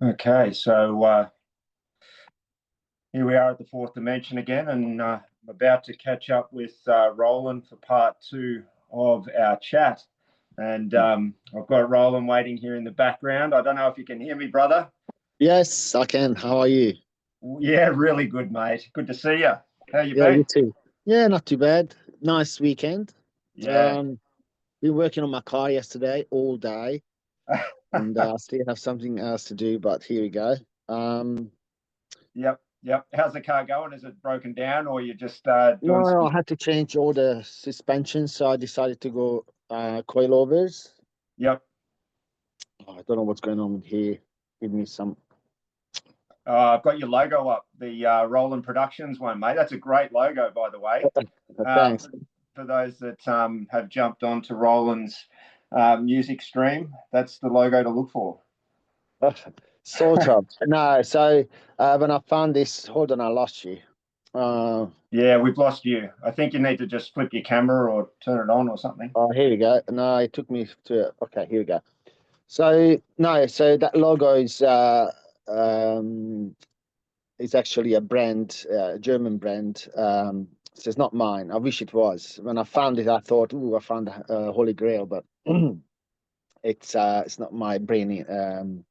Okay, so here we are at the fourth dimension again, and I'm about to catch up with Roland for part two of our chat. And I've got Roland waiting here in the background. I don't know if you can hear me, brother. Yes, I can. How are you? Yeah, really good, mate. Good to see you. How you Yeah, you been? too. Yeah, not too bad. Nice weekend. Yeah. Um, been working on my car yesterday all day, and I still have something else to do, but here we go. Um, Yep, yep. How's the car going? Is it broken down, or you just doing no, some? I had to change all the suspension, so I decided to go coilovers. Yep. Oh, I don't know what's going on with here. Give me some. I've got your logo up, the Roland Productions one, mate. That's a great logo, by the way. Uh, Thanks. for, for those that have jumped onto Roland's music stream, that's the logo to look for. Sort of. No, so when I found this, hold on, I lost you. Uh, Yeah, we've lost you. I think you need to just flip your camera or turn it on or something. Oh, here we go. No, it took me to. Okay, here we go. So no, so that logo um, is actually a brand, a German brand. So it's not mine. I wish it was. When I found it, I thought, "Ooh, I found a holy grail," but it's not my brain.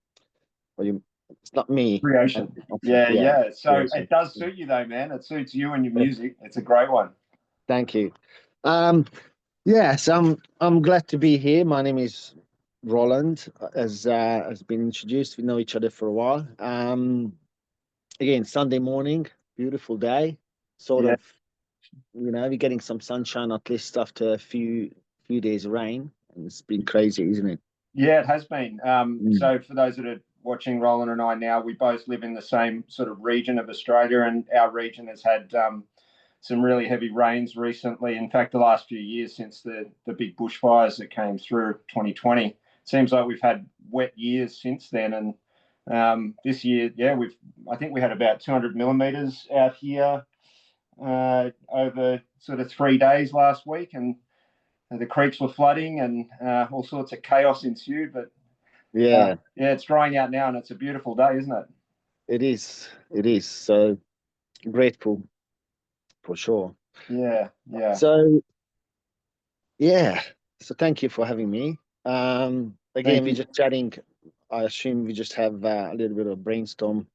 What you, it's not me. Creation. Yeah, Yeah, yeah. So creation. it does suit you though, man. It suits you and your music. It's a great one. Thank you. Um, Yes, I'm glad to be here. My name is Roland, as has been introduced. We know each other for a while. Again, Sunday morning, beautiful day. Sort Yeah. of, we're getting some sunshine at least after a few days of rain, and it's been crazy, isn't it? Yeah, it has been. Mm. So for those that are watching, Roland and I now, we both live in the same sort of region of Australia, and our region has had some really heavy rains recently. In fact, the last few years since the big bushfires that came through 2020, seems like we've had wet years since then. And this year, yeah, I think we had about 200 millimeters out here over sort of 3 days last week, and the creeks were flooding and all sorts of chaos ensued. But Yeah, yeah, it's drying out now, and it's a beautiful day, isn't it? it is. It is. So grateful for sure. Yeah, yeah. So yeah. So thank you for having me. Again, Thank we're you. just chatting. I assume we just have a little bit of brainstorm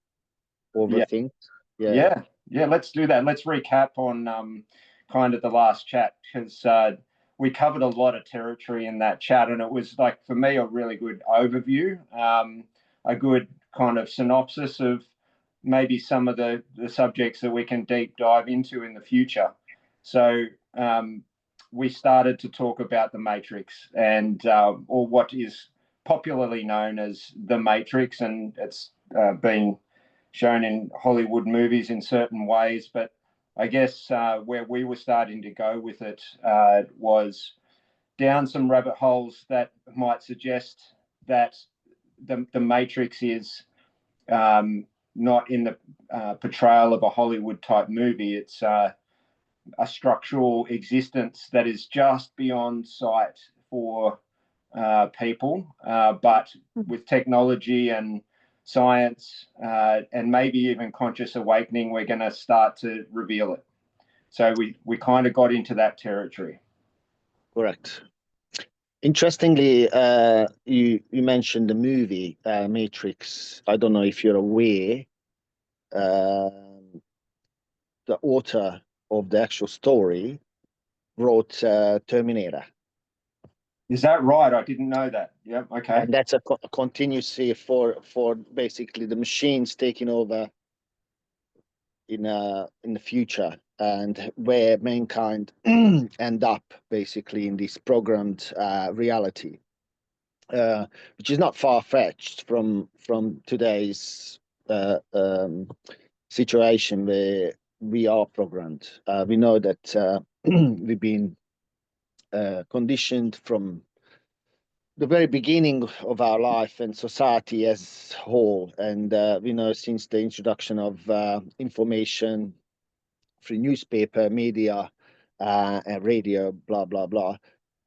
over Yeah, things. Yeah. yeah, yeah. Let's do that. Let's recap on kind of the last chat because we covered a lot of territory in that chat, and it was like for me a really good overview, a good kind of synopsis of maybe some of the subjects that we can deep dive into in the future. So um, we started to talk about the Matrix and or what is popularly known as the Matrix, and it's been shown in Hollywood movies in certain ways. But I guess where we were starting to go with it was down some rabbit holes that might suggest that the Matrix is not in the portrayal of a Hollywood type movie. It's a structural existence that is just beyond sight for people, but with technology and science and maybe even conscious awakening, we're going to start to reveal it. So we kind of got into that territory. Correct. Interestingly, you mentioned the movie Matrix. I don't know if you're aware. The author of the actual story wrote Terminator, Is that right? I didn't know that. Yeah. Okay. and that's a continuously for basically the machines taking over in the future, and where mankind end up basically in this programmed reality, which is not far fetched from today's situation where we are programmed. We know that we've been conditioned from the very beginning of our life and society as whole, and we know since the introduction of information through newspaper, media, and radio, blah blah blah,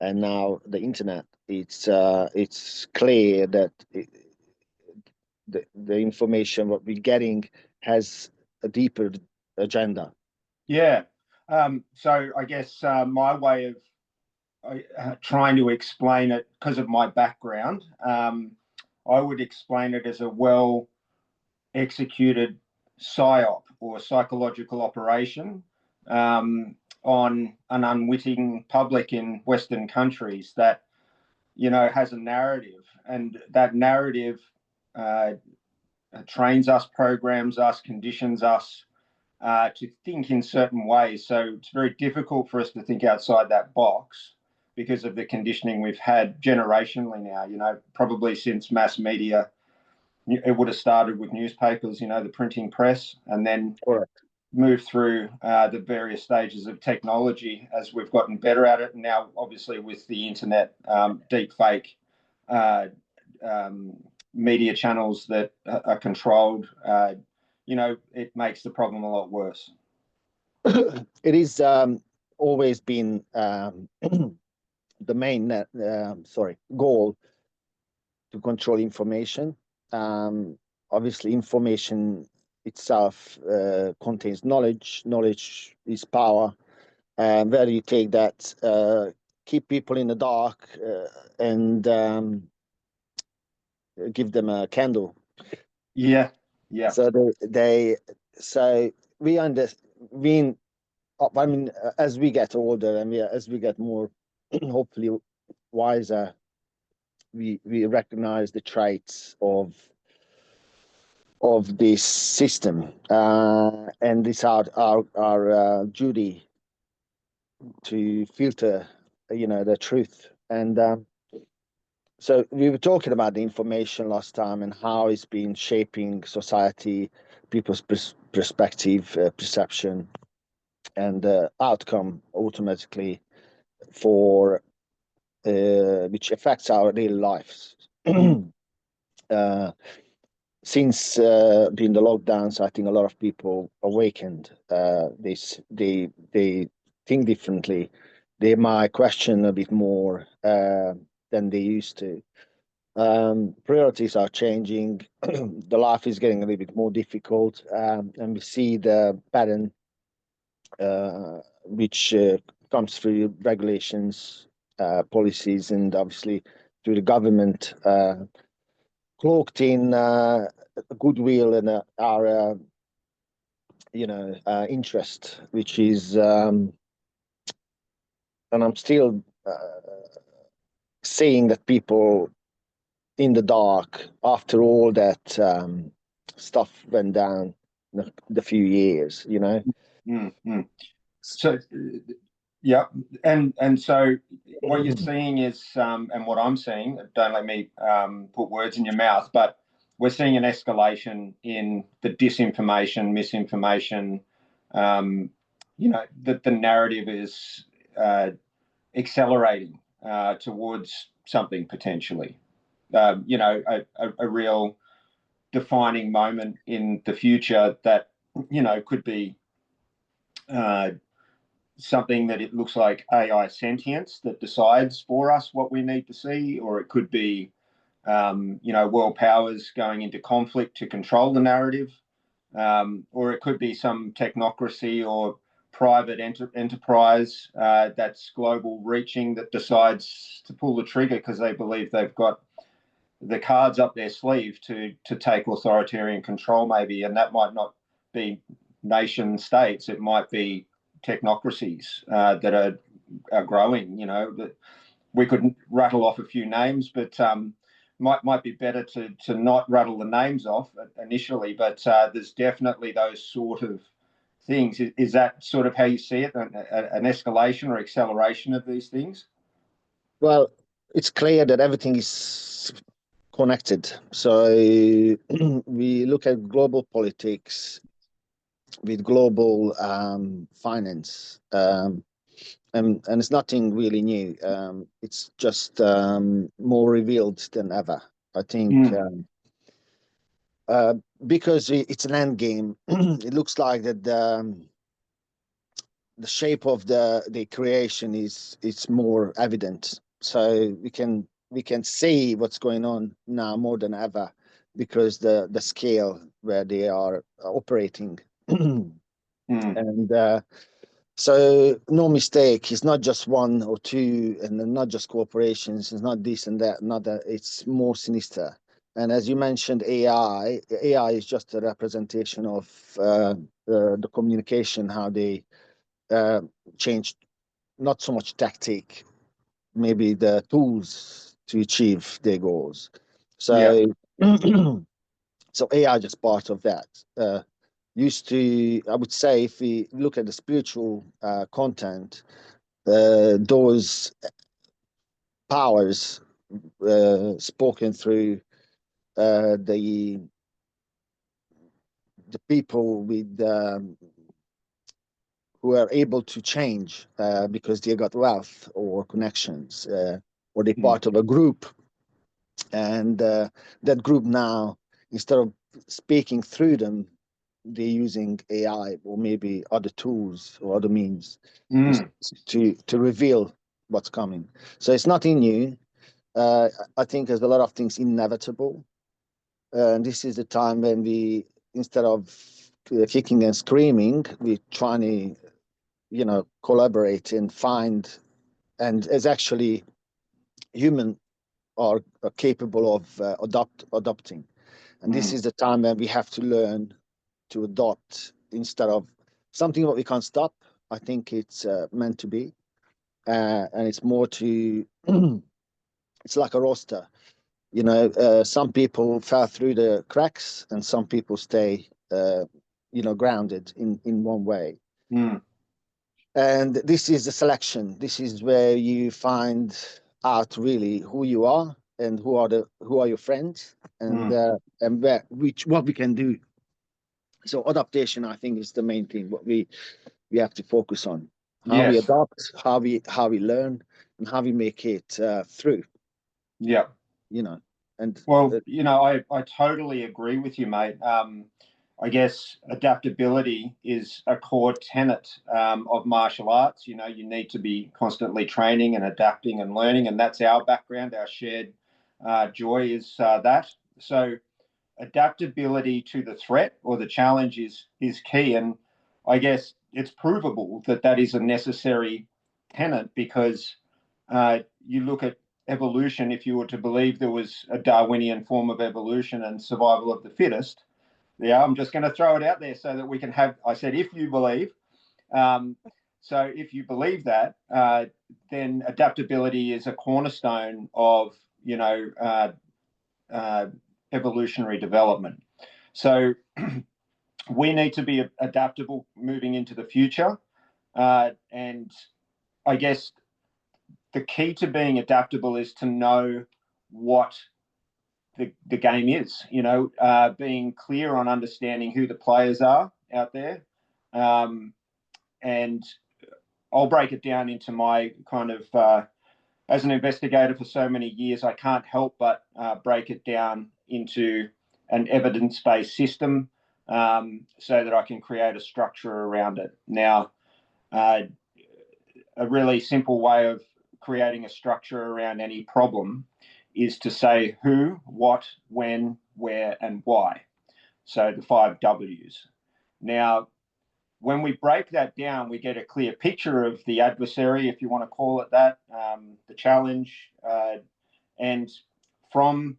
and now the internet. It's clear that the information what we're getting has a deeper agenda. Yeah. So I guess my way of trying to explain it, because of my background, I would explain it as a well executed psyop or psychological operation on an unwitting public in Western countries that, has a narrative, and that narrative trains us, programs us, conditions us to think in certain ways. So it's very difficult for us to think outside that box because of the conditioning we've had generationally now, probably since mass media. It would have started with newspapers, the printing press, and then moved through the various stages of technology as we've gotten better at it. And now, obviously, with the internet, deep fake media channels that are controlled, it makes the problem a lot worse. It is always been the main goal to control information. Obviously, information itself contains knowledge. Knowledge is power. Where you take that, keep people in the dark and give them a candle. Yeah. So I mean, as we get older and as we get more, hopefully, wiser, we recognize the traits of this system, and it's our duty to filter, the truth. And so we were talking about the information last time and how it's been shaping society, people's perspective, perception, and outcome automatically for which affects our daily lives. Since being the lockdowns, I think a lot of people awakened. They think differently. They might question a bit more than they used to. Priorities are changing. The life is getting a little bit more difficult, and we see the pattern which comes through regulations, policies, and obviously through the government, cloaked in goodwill and our interest, which is and I'm still seeing that people in the dark after all that stuff went down the few years. Mm-hmm. So yeah, and so what you're seeing is, and what I'm seeing, don't let me put words in your mouth, but we're seeing an escalation in the disinformation, misinformation. That the narrative is accelerating towards something potentially, a real defining moment in the future that, could be something that it looks like AI sentience that decides for us what we need to see, or it could be, world powers going into conflict to control the narrative, or it could be some technocracy or private enterprise that's global reaching that decides to pull the trigger because they believe they've got the cards up their sleeve to take authoritarian control, maybe, and that might not be nation states. It might be technocracies that are growing. That we could rattle off a few names, but might be better to not rattle the names off initially. But there's definitely those sort of things. Is that sort of how you see it? An escalation or acceleration of these things? Well, it's clear that everything is connected. So we look at global politics with global finance, and it's nothing really new. It's just more revealed than ever, I think. Because it's an end game, it looks like that the shape of the creation is more evident. So we can see what's going on now more than ever. because the scale where they are operating. And so no mistake, it's not just one or two, and not just corporations. It's not this and that, not that. It's more sinister. And as you mentioned, AI is just a representation of the communication, how they uh, changed, not so much tactic, maybe the tools to achieve their goals. Yeah. So, so AI just part of that. Used to, I would say, if we look at the spiritual content, those powers spoken through the people with who are able to change because they got wealth or connections, or they're part of a group, and that group now, instead of speaking through them, they're using AI or maybe other tools or other means to reveal what's coming. So it's nothing new. I think there's a lot of things inevitable. And this is the time when we, instead of kicking and screaming, we're trying to, collaborate and find, and as actually human are capable of adopting. And this is the time when we have to learn to adopt instead of something that we can't stop. I think it's meant to be. And it's more to, it's like a roster. Some people fell through the cracks and some people stay, grounded in one way. And this is the selection. This is where you find out really who you are and who are your friends, and what we can do. So adaptation, I think, is the main thing. What we have to focus on: how we Yes. adopt, how we learn, and how we make it through. Yeah. And well, I totally agree with you, mate. I guess adaptability is a core tenet of martial arts. You need to be constantly training and adapting and learning, and that's our background. Our shared joy is that. So adaptability to the threat or the challenge is key, and I guess it's provable that that is a necessary tenet because you look at evolution. If you were to believe there was a Darwinian form of evolution and survival of the fittest, yeah, I'm just going to throw it out there so that we can have. I said, if you believe. So if you believe that, then adaptability is a cornerstone of evolutionary development. So we need to be adaptable moving into the future. And I guess the key to being adaptable is to know what the game is, being clear on understanding who the players are out there. And I'll break it down into my kind of, as an investigator for so many years, I can't help but break it down into an evidence-based system so that I can create a structure around it. Now, a really simple way of creating a structure around any problem is to say who, what, when, where, and why. So the 5 W's. Now, when we break that down, we get a clear picture of the adversary, if you want to call it that, the challenge. And from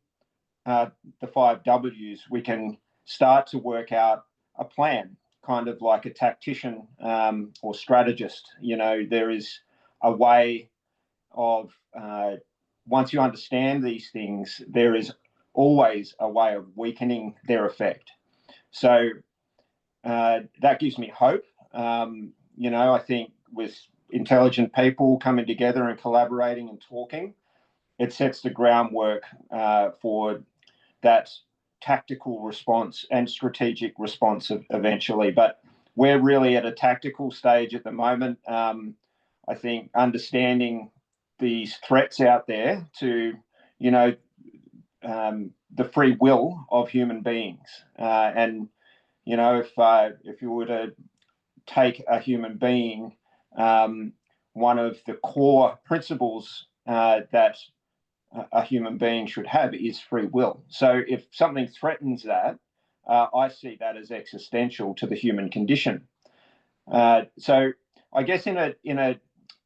the 5 W's, we can start to work out a plan, kind of like a tactician or strategist. There is a way of, once you understand these things, there is always a way of weakening their effect. So that gives me hope. I think with intelligent people coming together and collaborating and talking, it sets the groundwork for that tactical response and strategic response eventually. But we're really at a tactical stage at the moment. I think understanding these threats out there to, the free will of human beings. And, if you were to take a human being, one of the core principles that a human being should have is free will. So if something threatens that, I see that as existential to the human condition. So I guess in a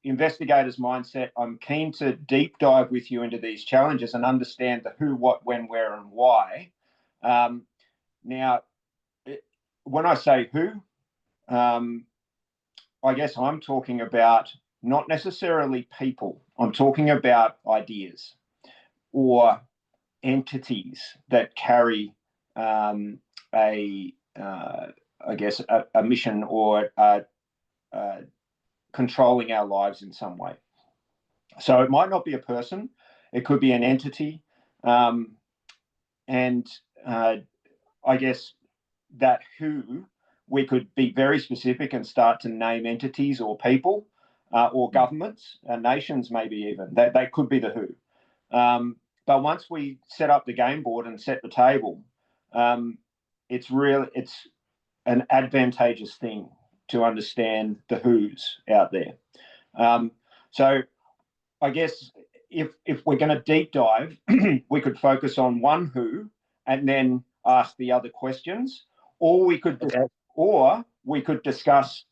investigator's mindset, I'm keen to deep dive with you into these challenges and understand the who, what, when, where, and why. Now, when I say who, I guess I'm talking about not necessarily people. I'm talking about ideas or entities that carry I guess, a mission or controlling our lives in some way. So it might not be a person, it could be an entity. And I guess that who, we could be very specific and start to name entities or people or governments, nations maybe even. They could be the who. But once we set up the game board and set the table, it's an advantageous thing to understand the who's out there. So I guess if we're going to deep dive, we could focus on one who and then ask the other questions, or we could discuss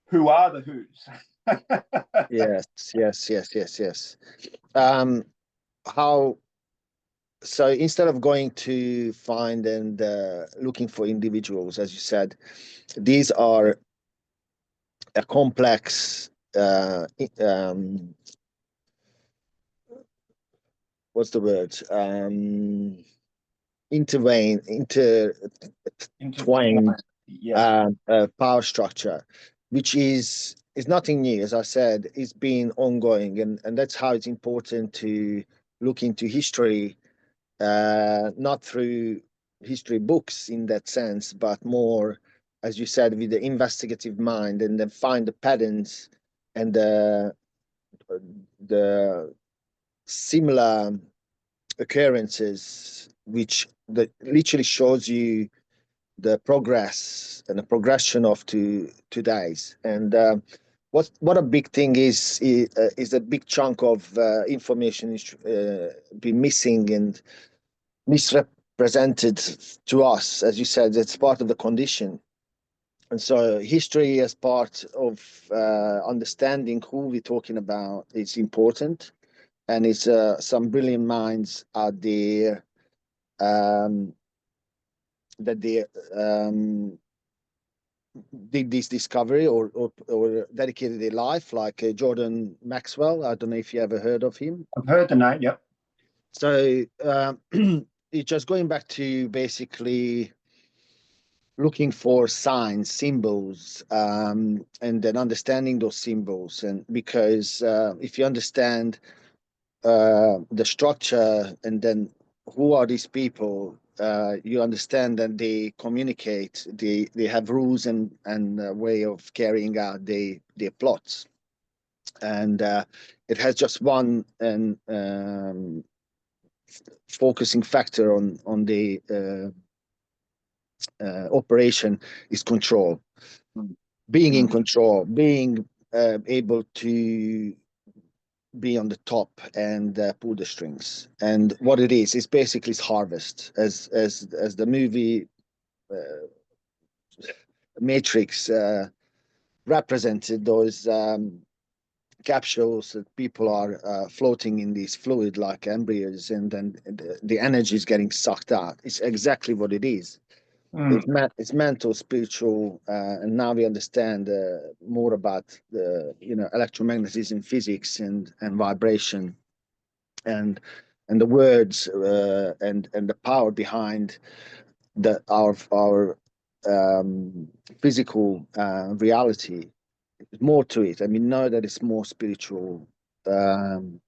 who are the who's. Yes. So instead of going to find and looking for individuals, as you said, these are a complex what's the word? Intertwined Yes. power structure, which is nothing new. As I said, it's been ongoing, and that's how it's important to look into history, not through history books in that sense, but more, as you said, with the investigative mind, and then find the patterns and the similar occurrences, which that literally shows you the progress and the progression of today's. And what a big thing is a big chunk of information is be missing and misrepresented to us. As you said, it's part of the condition. And so history as part of understanding who we're talking about is important. And it's some brilliant minds out there that they did this discovery or dedicated their life, like Jordan Maxwell. I don't know if you ever heard of him. I've heard the name, yep. So it's just going back to basically looking for signs, symbols, and then understanding those symbols. And because if you understand the structure and then who are these people, you understand that they communicate, they have rules and a way of carrying out their plots. And it has just one and focusing factor on the operation is control. Being in control, being able to be on the top and pull the strings. And what it is basically harvest, as the movie Matrix represented those capsules that people are floating in this fluid like embryos, and then the energy is getting sucked out. It's exactly what it is. It's mental, spiritual, and now we understand more about the electromagnetism, physics, and vibration, and the words and the power behind our physical reality. There's more to it, and we know that it's more spiritual, and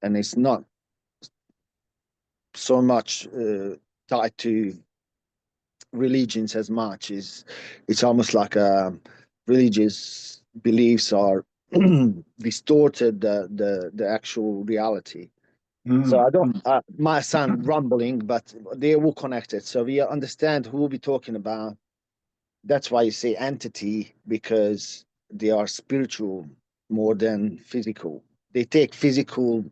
it's not so much tied to religions as much. It's almost like religious beliefs are distorted the actual reality. So I don't might sound rumbling, but they're all connected. So we understand who we're talking about. That's why you say entity, because they are spiritual more than physical. They take physical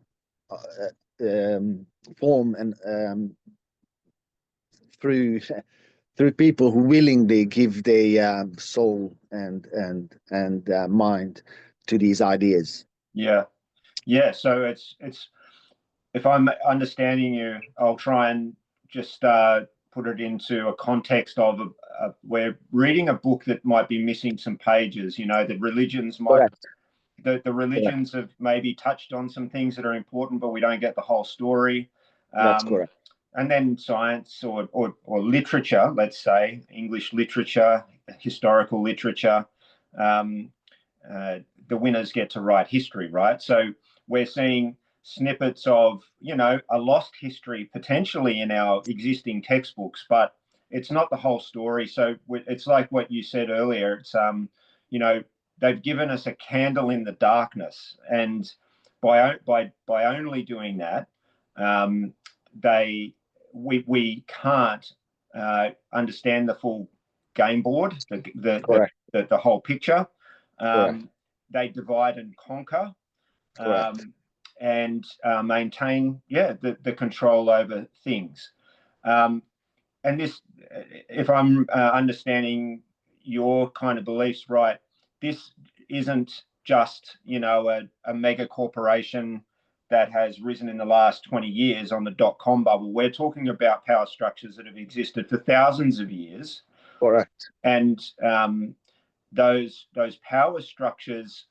form and through through people who willingly give their soul and mind to these ideas. Yeah, yeah. So it's if I'm understanding you, I'll try and just put it into a context of we're reading a book that might be missing some pages. You know, the religions might. Correct. The religions have maybe touched on some things that are important, but we don't get the whole story. That's Um, correct. and then science or literature, let's say English literature, historical literature, um, the winners get to write history, right? So we're seeing snippets of, a lost history potentially in our existing textbooks, but it's not the whole story. So it's like what you said earlier. It's, you know, they've given us a candle in the darkness, and by only doing that, we can't understand the full game board, Correct. the whole picture. Correct. They divide and conquer, Correct. and maintain, the control over things. And this, if I'm understanding your kind of beliefs right, this isn't just, a mega corporation that has risen in the last 20 years on the dot-com bubble. We're talking about power structures that have existed for thousands of years. Correct. And those power structures,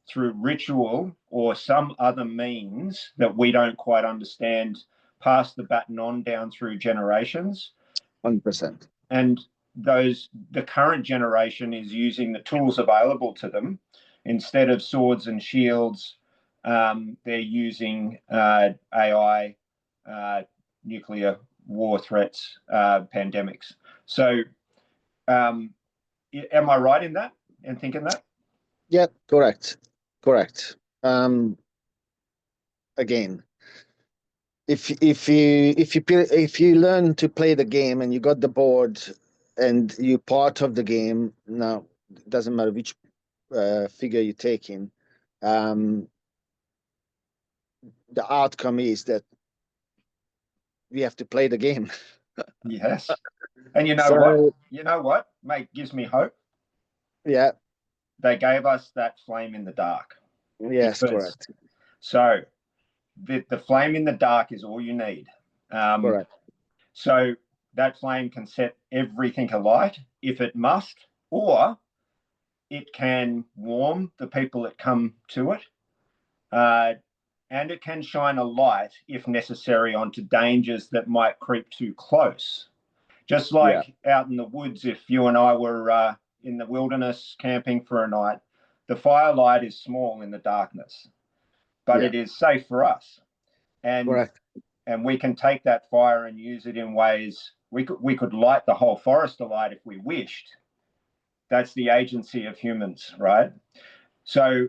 through ritual or some other means that we don't quite understand, pass the baton on down through generations. 100%. And the current generation is using the tools available to them. Instead of swords and shields, they're using AI, nuclear war threats, pandemics. So am I right in that and thinking that? Yeah, correct. Correct. Again, if you learn to play the game and you got the board and you're part of the game, now it doesn't matter which figure you take in, the outcome is that we have to play the game. Yes. And So you know what, mate, gives me hope. yeah, They gave us that flame in the dark. yes, Because correct. so the flame in the dark is all you need. Correct. So that flame can set everything alight if it must, or it can warm the people that come to it. And it can shine a light, if necessary, onto dangers that might creep too close. Just Yeah, like out in the woods, if you and I were in the wilderness camping for a night, the firelight is small in the darkness, but yeah, it is safe for us. And correct. we can take that fire and use it in ways we could light the whole forest alight if we wished. That's the agency of humans, right? So,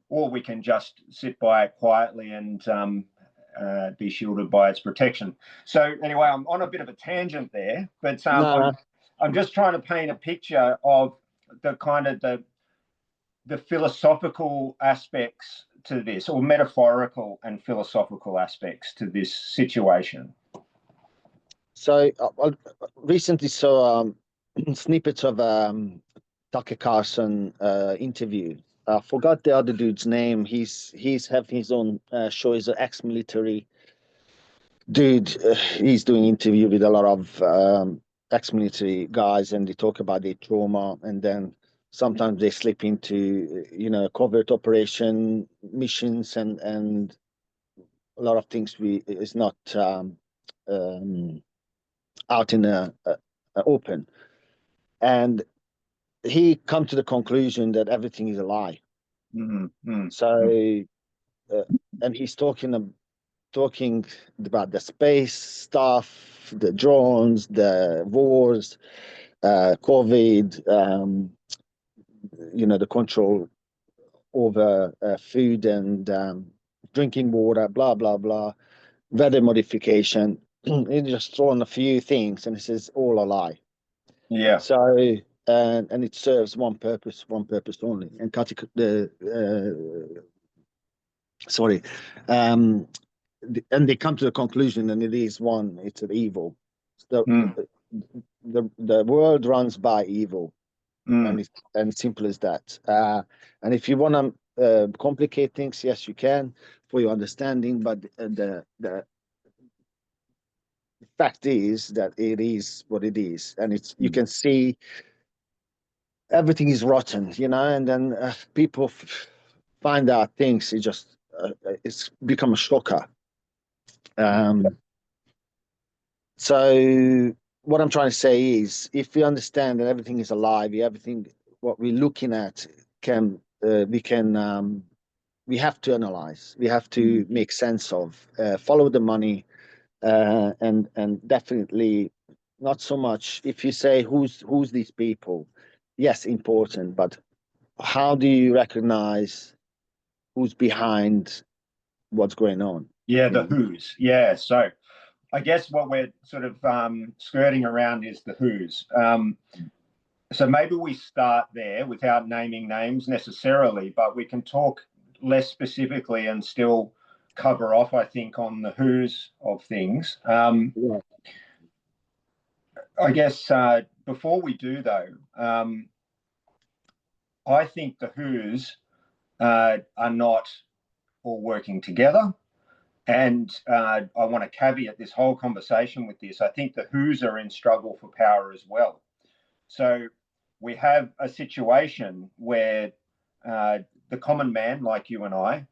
or we can just sit by it quietly and be shielded by its protection. So anyway, I'm on a bit of a tangent there, but No, I'm just trying to paint a picture of the kind of the philosophical aspects to this, or metaphorical and philosophical aspects to this situation. so I recently saw snippets of Tucker Carlson interview. I forgot the other dude's name. He's having his own show. He's an ex-military dude. He's doing interview with a lot of ex-military guys, and they talk about their trauma, and then sometimes they slip into covert operation missions and a lot of things we is not um, out in the open. And he come to the conclusion that everything is a lie. Mm-hmm. So, and he's talking about the space stuff, the drones, the wars, COVID, the control over food and drinking water, blah blah blah, weather modification. He just thrown a few things, and he says all a lie. Yeah. So and it serves one purpose only. And sorry, and they come to the conclusion, and it is one, it's an evil. So the world runs by evil, and it's simple as that. And if you want to complicate things, yes, you can for your understanding, but the fact is that it is what it is, and it's you can see everything is rotten, and then people find out things. It just it's become a shocker. So what I'm trying to say is, if we understand that everything is alive, everything what we're looking at can we have to analyze, we have to make sense of, follow the money, and definitely not so much if you say who's these people. Yes, important, but how do you recognize who's behind what's going on? Yeah, the who's. Yeah, so I guess what we're sort of skirting around is the who's. So maybe we start there without naming names necessarily, but we can talk less specifically and still cover off, I think, on the who's of things. Yeah. I guess before we do, though, I think the who's are not all working together. And I want to caveat this whole conversation with this. I think the who's are in struggle for power as well. So we have a situation where the common man, like you and I,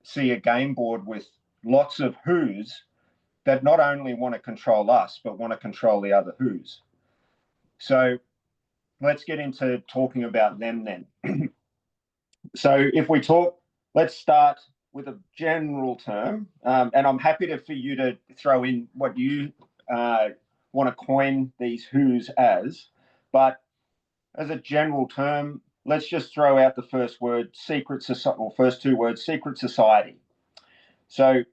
see a game board with lots of who's that not only want to control us, but want to control the other who's. So let's get into talking about them then. So if we talk, let's start with a general term, and I'm happy for you to throw in what you want to coin these who's as, but as a general term, let's just throw out the first word, secret society, or first two words, secret society. So,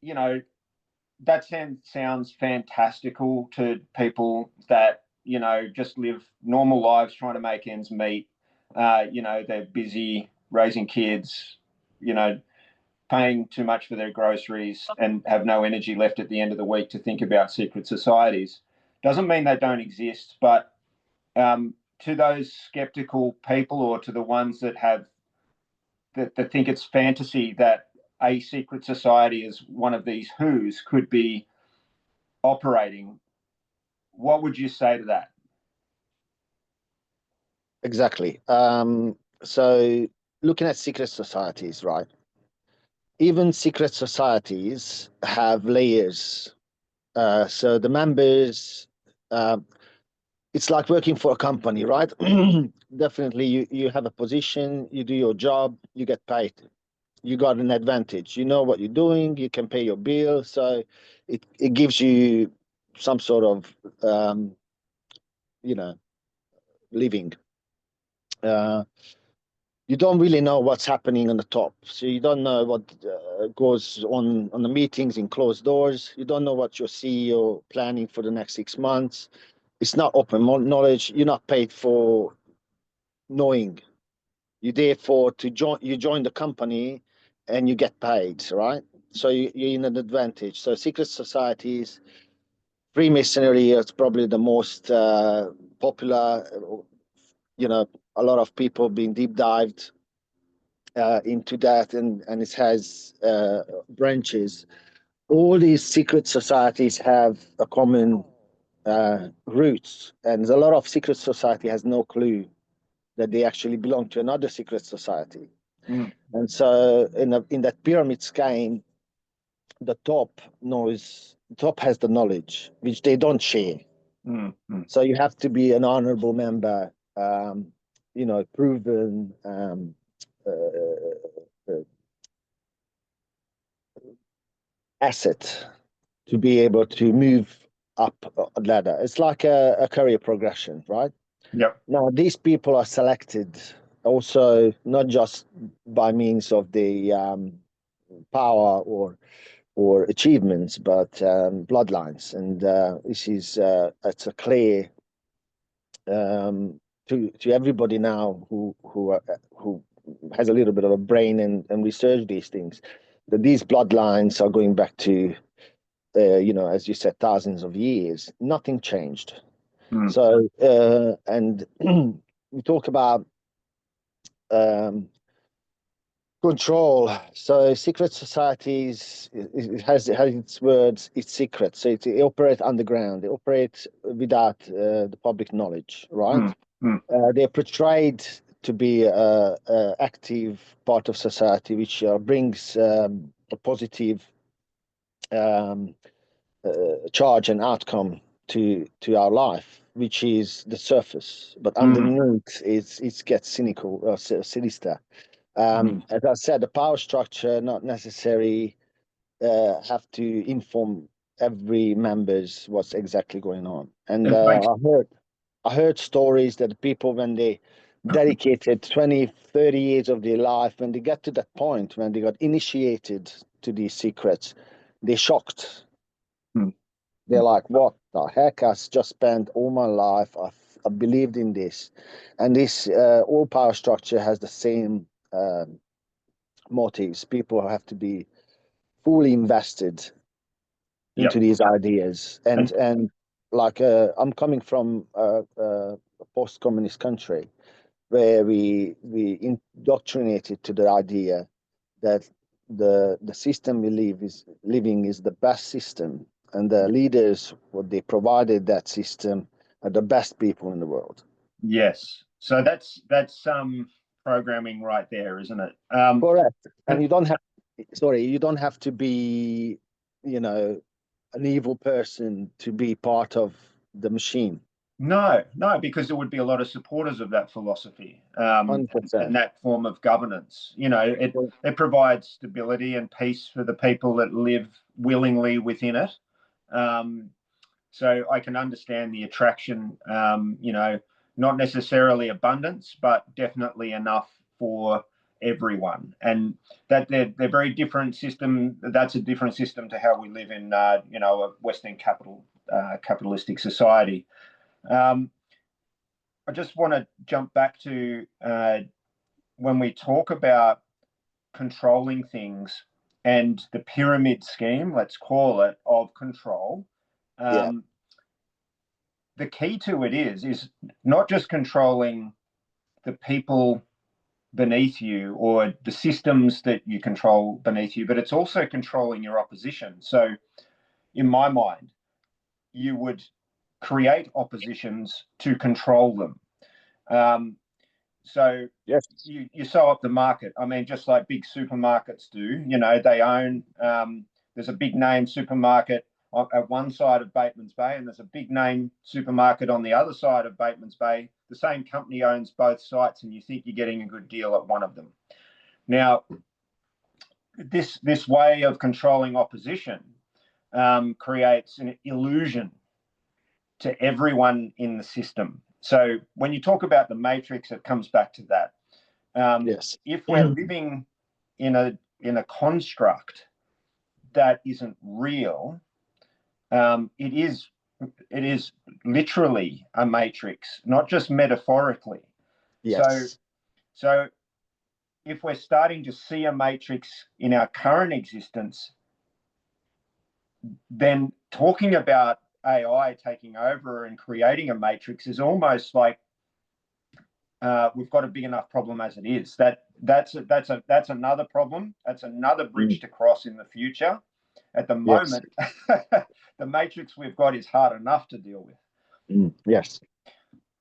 you know, that sounds fantastical to people that, just live normal lives trying to make ends meet. They're busy raising kids, paying too much for their groceries and have no energy left at the end of the week to think about secret societies. Doesn't mean they don't exist, but to those skeptical people, or to the ones that think it's fantasy that a secret society is one of these who's could be operating, what would you say to that? Exactly. So looking at secret societies, right? Even secret societies have layers. So the members, uh, it's like working for a company, right? Definitely, you have a position, you do your job, you get paid. You got an advantage. You know what you're doing. You can pay your bill. So it gives you some sort of you know living. Uh, you don't really know what's happening on the top, so you don't know what goes on the meetings in closed doors. You don't know what your CEO planning for the next 6 months. It's not open knowledge. You're not paid for knowing. You're there for to join. You join the company, and you get paid, right? So you're in an advantage. So secret societies, Freemasonry is probably the most popular. A lot of people being deep dived into that, and it has branches. All these secret societies have a common roots, and a lot of secret society has no clue that they actually belong to another secret society. And so in that pyramid scheme, the top has the knowledge which they don't share. So you have to be an honorable member, proven, asset to be able to move up a ladder. It's like a career progression, right? Yep. Now, these people are selected also not just by means of the power or achievements, but bloodlines, and this is it's a clear to everybody now who has a little bit of a brain and research these things, that these bloodlines are going back to, as you said, thousands of years. Nothing changed. So, and we talk about um, control. So secret societies, it has its words, its secret. So they operate underground. They operate without the public knowledge, right? They're portrayed to be a active part of society, which brings a positive um, charge and outcome to our life, which is the surface. But underneath, it gets cynical or sinister. As I said, the power structure not necessarily have to inform every members what's exactly going on. And I heard stories that people, when they dedicated 20, 30 years of their life, when they get to that point, when they got initiated to these secrets, they're shocked. They're like, what the heck? I just spent all my life. I believed in this. And this all power structure has the same motives. People have to be fully invested into these ideas. And like I'm coming from a post-communist country where we indoctrinated to the idea that the system we living is the best system, and the leaders what they provided that system are the best people in the world. Yes. So that's programming right there, isn't it? Correct. And you don't have to be, an evil person to be part of the machine. No, because there would be a lot of supporters of that philosophy and that form of governance. It provides stability and peace for the people that live willingly within it. So I can understand the attraction, not necessarily abundance, but definitely enough for everyone. And that they're very different system. That's a different system to how we live in, a Western capitalistic society. I just want to jump back to when we talk about controlling things and the pyramid scheme, let's call it, of control. The key to it is not just controlling the people beneath you or the systems that you control beneath you, but it's also controlling your opposition. So in my mind, you would create oppositions to control them. So yes, you sew up the market. I mean, just like big supermarkets do, they own, there's a big name supermarket at one side of Bateman's Bay, and there's a big name supermarket on the other side of Bateman's Bay. The same company owns both sites, and you think you're getting a good deal at one of them. Now, this way of controlling opposition creates an illusion to everyone in the system. So when you talk about the matrix, it comes back to that. yes. If we're living in a construct that isn't real, it is literally a matrix, not just metaphorically. Yes. So if we're starting to see a matrix in our current existence, then talking about AI taking over and creating a matrix is almost like we've got a big enough problem as it is. That's another problem. That's another bridge to cross in the future. At the moment, the matrix we've got is hard enough to deal with. Yes.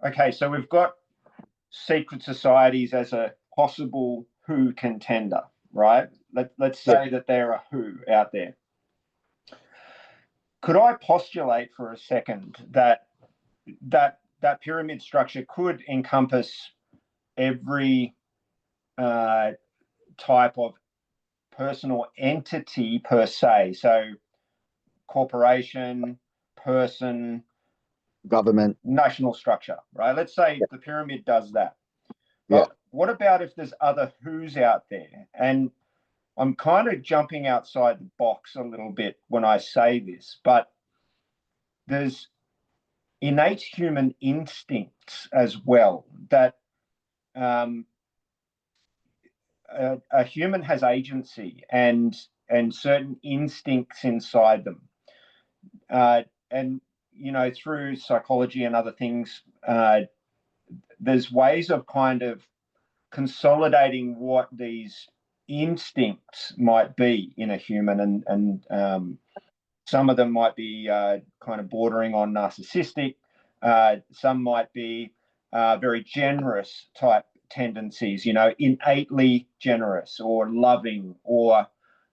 Okay, so we've got secret societies as a possible who contender, right? Let's say that they're a who out there. Could I postulate for a second that pyramid structure could encompass every type of personal entity per se? So corporation, person, government, national structure, right? Let's say the pyramid does that. But what about if there's other who's out there? And I'm kind of jumping outside the box a little bit when I say this, but there's innate human instincts as well that a human has agency and certain instincts inside them, and through psychology and other things, there's ways of kind of consolidating what these instincts might be in a human, and some of them might be kind of bordering on narcissistic. Some might be very generous type tendencies, innately generous or loving or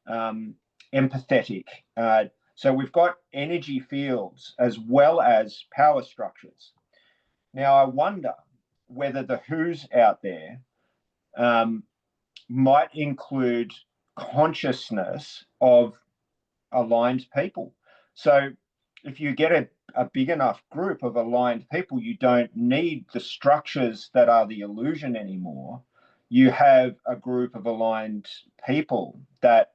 empathetic. So we've got energy fields as well as power structures. Now, I wonder whether the who's out there might include consciousness of aligned people. So if you get a big enough group of aligned people, you don't need the structures that are the illusion anymore. You have a group of aligned people that,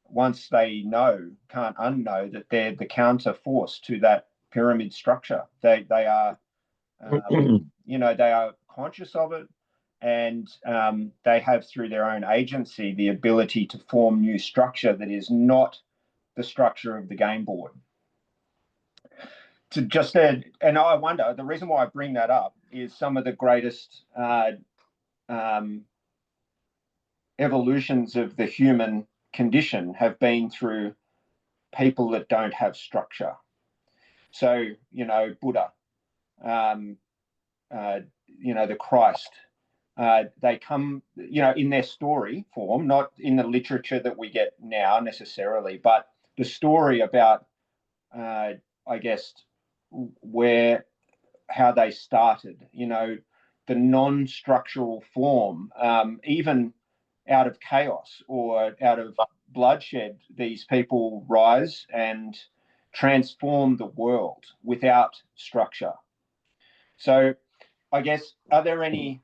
once they know, can't unknow that they're the counter force to that pyramid structure. They are, they are conscious of it, and they have, through their own agency, the ability to form new structure that is not the structure of the game board. And I wonder, the reason why I bring that up is some of the greatest evolutions of the human condition have been through people that don't have structure. So, Buddha, the Christ, they come, in their story form, not in the literature that we get now necessarily, but the story about, I guess, how they started, the non-structural form, even out of chaos or out of bloodshed, these people rise and transform the world without structure. So I guess, do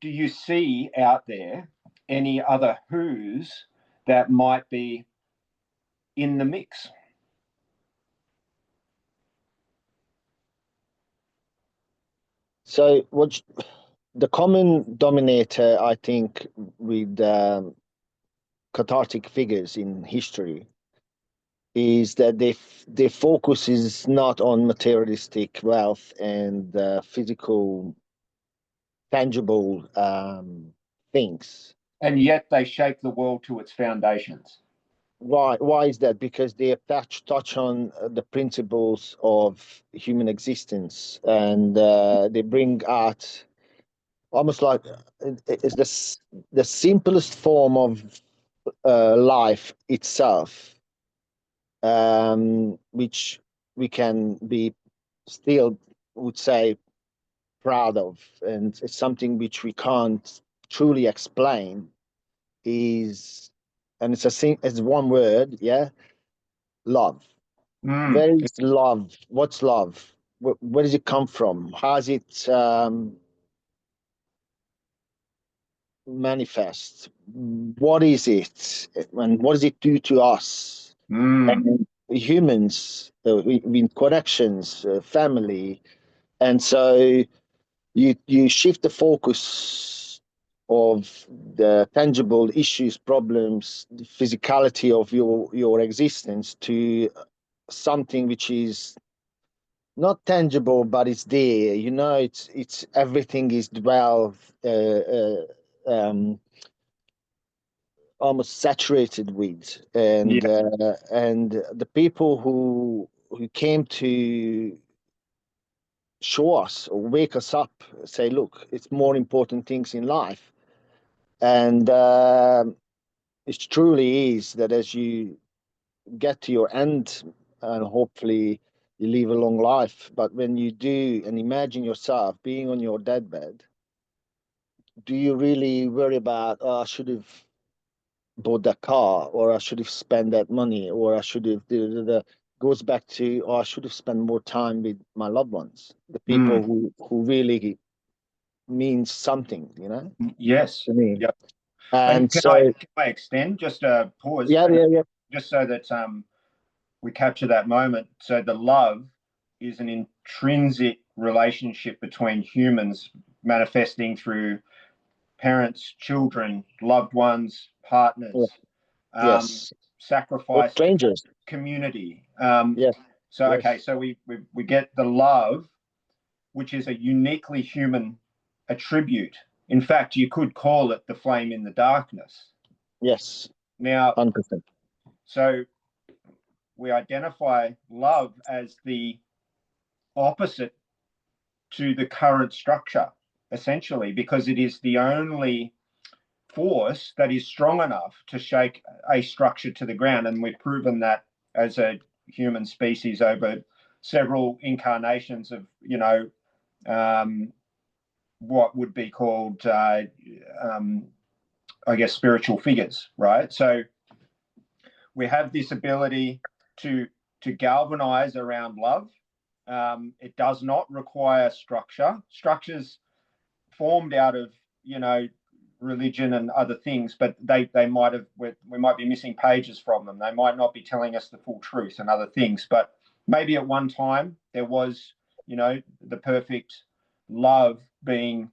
you see out there any other who's that might be in the mix? So the common dominator, I think, with cathartic figures in history is that their focus is not on materialistic wealth and physical, tangible things. And yet they shape the world to its foundations. Why is that? Because they touch on the principles of human existence, and they bring art almost like it's the simplest form of life itself, which we can be still, would say, proud of, and it's something which we can't truly explain. And it's one word, yeah, love. Where is love? What's love? Where does it come from? How does it manifest? What is it? And what does it do to us? And humans, in connections, family. And so you shift the focus of the tangible issues, problems, the physicality of your existence to something which is not tangible, but it's there. It's everything is almost saturated with, and the people who came to show us or wake us up, say, look, it's more important things in life, and it truly is that as you get to your end, and hopefully you live a long life, but when you do, and imagine yourself being on your deathbed, do you really worry about, oh, I should have bought that car, or I should have spent that money, or I should have goes back to, oh, I should have spent more time with my loved ones, the people who really means something, Yes. to me. Yep. And can I extend just a pause? Yeah. Just so that we capture that moment. So the love is an intrinsic relationship between humans, manifesting through parents, children, loved ones, partners, Yes. Or sacrifice, strangers. community. Yes. So, okay, Yes. so we get the love, which is a uniquely human attribute. In fact, you could call it the flame in the darkness. Yes. Now, 100%. so we identify love as the opposite to the current structure, essentially, because it is the only force that is strong enough to shake a structure to the ground. And we've proven that as a human species over several incarnations of, what would be called, I guess, spiritual figures, right? So we have this ability to galvanize around love. It does not require structure. Structures formed out of, religion and other things, but they might have, we might be missing pages from them. They might not be telling us the full truth and other things, but maybe at one time there was, the perfect love being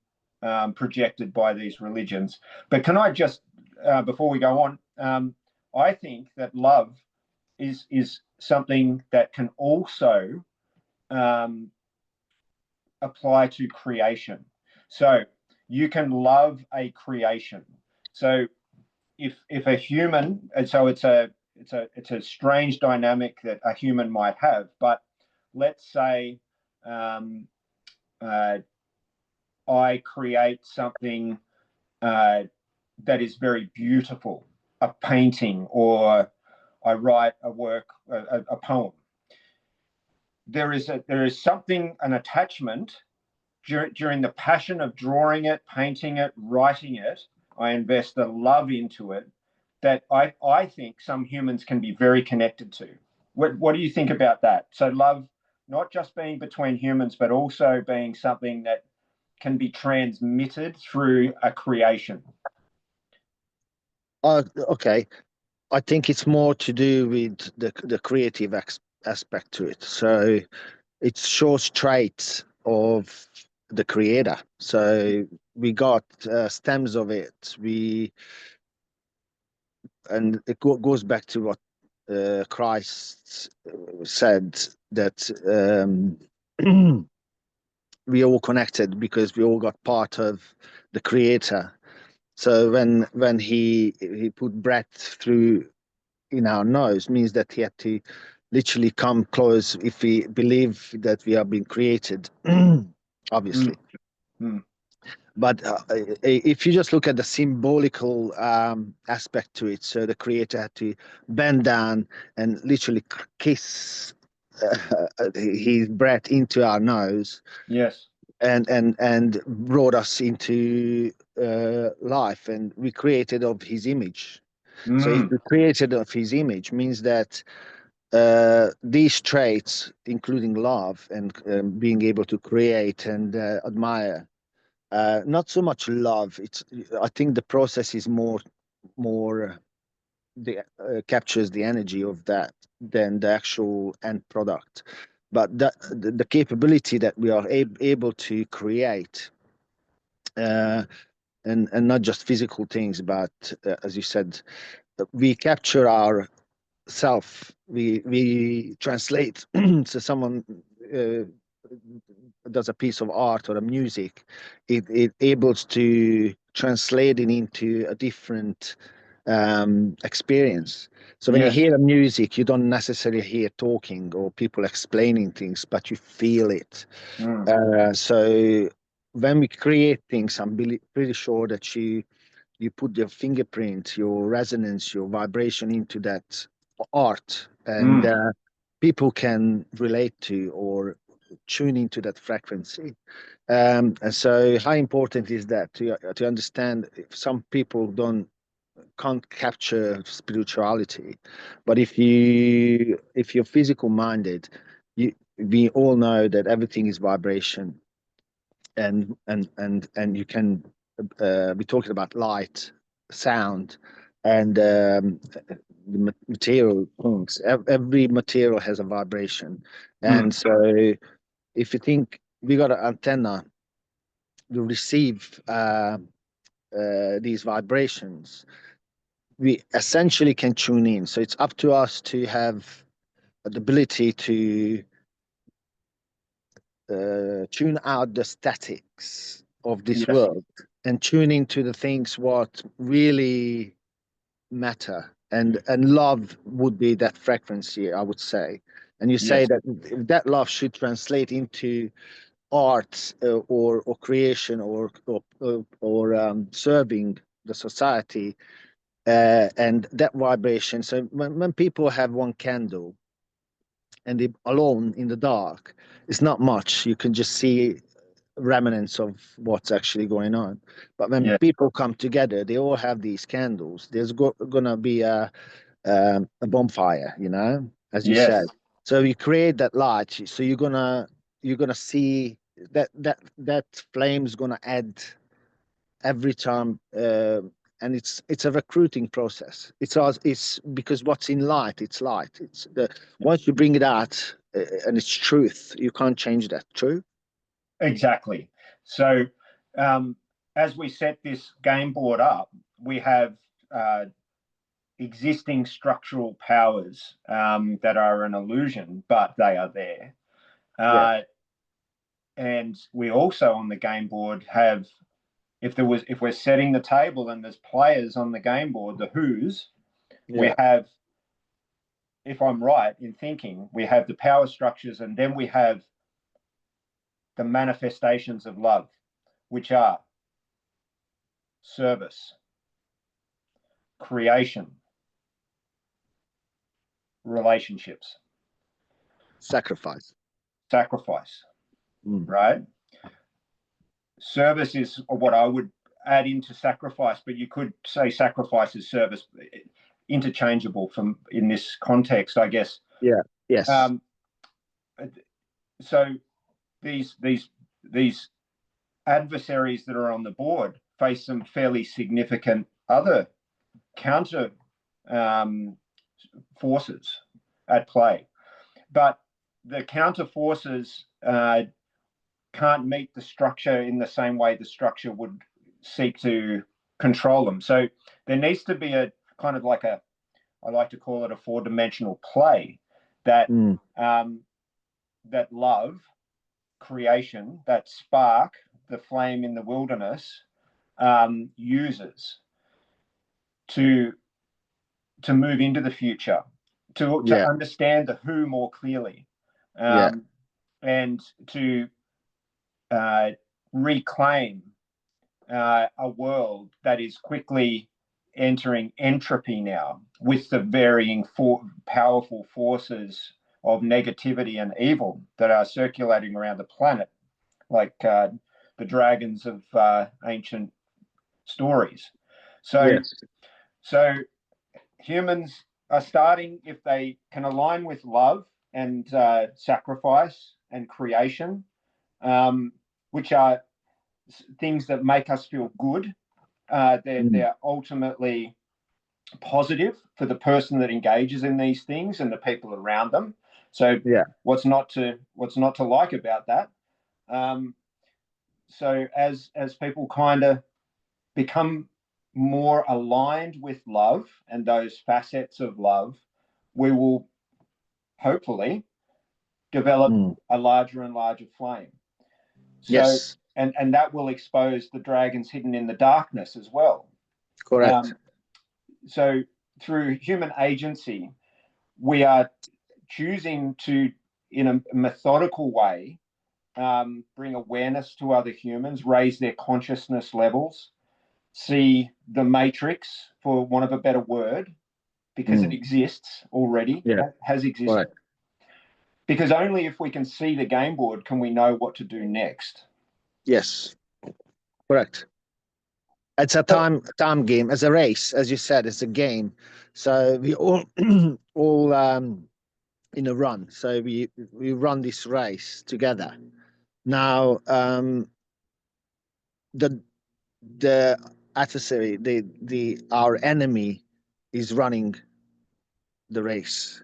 projected by these religions. But can I just, before we go on, I think that love is something that can also apply to creation. So you can love a creation. So if a human, and so it's a strange dynamic that a human might have, but let's say I create something that is very beautiful, a painting, or I write a work, a poem. There is something, an attachment during the passion of drawing it, painting it, writing it. I invest the love into it that I think some humans can be very connected to. What do you think about that? So love, not just being between humans, but also being something that can be transmitted through a creation. Okay. I think it's more to do with the creative aspect to it. So it shows traits of the creator. So we got stems of it. And it goes back to what Christ said, that we all connected because we all got part of the creator. So when he put breath through in our nose, means that he had to literally come close if we believe that we have been created, obviously. Mm. But if you just look at the symbolical aspect to it, so the creator had to bend down and literally kiss his breath into our nose, Yes. and brought us into life, and we created of his image. So if Mm. we created of his image, means that these traits, including love and being able to create and admire, not so much love. I think the process is more the captures the energy of that than the actual end product. But the capability that we are able to create, uh, and not just physical things, but as you said, we capture our self. We translate. So someone uh, does a piece of art or a music, it able to translate it into a different experience. So when you Yes. hear a music, you don't necessarily hear talking or people explaining things, but you feel it. Mm. So when we create things, I'm pretty sure that you put your fingerprint, your resonance, your vibration into that art, and Mm. people can relate to or tune into that frequency. And so, how important is that to understand? If some people can't capture spirituality, but if you're physical minded, we all know that everything is vibration, and you can be talking about light, sound, and the material things. Every material has a vibration, Mm. and so if you think we got an antenna, we receive these vibrations, we essentially can tune in. So it's up to us to have the ability to tune out the statics of this Yes. world and tune into the things what really matter. And love would be that frequency, I would say. And you say Yes. that that love should translate into art, or creation, or serving the society, and that vibration. So when people have one candle and they're alone in the dark, it's not much. You can just see remnants of what's actually going on. But when Yes. people come together, they all have these candles. There's gonna be a bonfire, as you Yes. said. So you create that light. So you're gonna see that flame's gonna add every time. And it's a recruiting process. It's because what's in light, it's light. It's the once you bring it out, and it's truth, you can't change that. True. Exactly. So, as we set this game board up, we have existing structural powers that are an illusion, but they are there. Yeah. And we also on the game board have, if we're setting the table and there's players on the game board, the who's, we Yeah. have, if I'm right in thinking, we have the power structures, and then we have the manifestations of love, which are service, creation, relationships, Sacrifice. sacrifice, Mm. right? Service is what I would add into sacrifice, but you could say sacrifice is service, interchangeable from in this context, I guess. Yeah. Yes. Um, so these adversaries that are on the board face some fairly significant other counter forces at play, but the counter forces can't meet the structure in the same way the structure would seek to control them. So there needs to be a kind of like I like to call it a four-dimensional play that Mm. that love, creation, that spark, the flame in the wilderness, uses to move into the future, to Yeah. understand the who more clearly, Yeah. and to reclaim a world that is quickly entering entropy now, with the varying powerful forces of negativity and evil that are circulating around the planet, like the dragons of ancient stories. So, Yes. so humans are starting, if they can align with love and sacrifice and creation, which are things that make us feel good. Mm. They're ultimately positive for the person that engages in these things and the people around them. So Yeah. what's not to like about that? Um, so as people kind of become more aligned with love and those facets of love, we will hopefully develop Mm. a larger and larger flame. So Yes. and that will expose the dragons hidden in the darkness as well. Correct. Um, so through human agency, we are choosing to, in a methodical way, bring awareness to other humans, raise their consciousness levels, see the matrix, for want of a better word, because it Mm. exists already, Yeah. has existed. Correct. Because only if we can see the game board can we know what to do next. Yes. Correct. It's a So, time game, as a race, as you said. It's a game. So we all all in a run. So we run this race together. Now, the the adversary, the our enemy, is running the race.